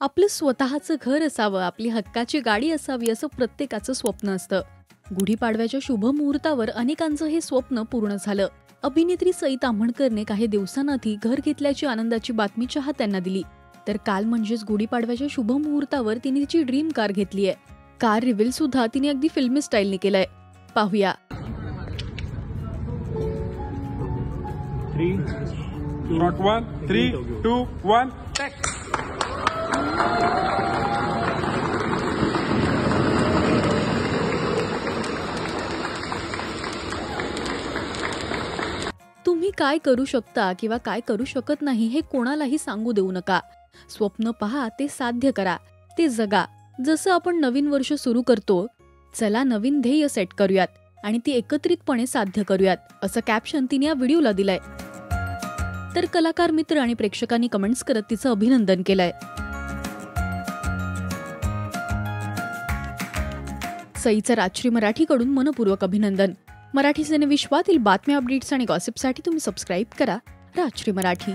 आपलं स्वतःचं घर असावं, आपली हक्काची गाडी असावी असं प्रत्येकाचं स्वप्न असतं. गुढीपाडव्याच्या शुभ मुहूर्तावर अनेकांचं हे स्वप्न पूर्ण झालं. अभिनेत्री सई ताम्हणकरने काही दिवसांआधी घर घेतल्याची आनंदाची बातमी चाहत्यांना दिली. तर काल म्हणजेच गुढीपाडव्याच्या शुभ मुहूर्तावर तिने तिची ड्रीम कार घेतलीय. कार रिव्हील सुद्धा तिने अगदी फिल्मी स्टाईलने केलंय. पाहूया. 3, 2, 1, तुम्ही काय करू शकता किंवा काय करू शकत नाही हे कोणालाही सांगू देऊ नका. स्वप्न पहा, ते साध्य करा, ते जगा. जसं आपण नवीन वर्ष सुरू करतो, चला नवीन ध्येय सेट करूयात आणि ती एकत्रितपणे साध्य करूयात, असं कॅप्शन तिने या व्हिडिओला दिलंय. तर कलाकार मित्र आणि प्रेक्षकांनी कमेंट्स करत तिचं अभिनंदन केलंय. सईचं राजश्री मराठीकडून मनपूर्वक अभिनंदन. मराठी सिनेविश्वातील बातम्या, अपडेट्स आणि गॉसिपसाठी तुम्ही सबस्क्राईब करा राजश्री मराठी.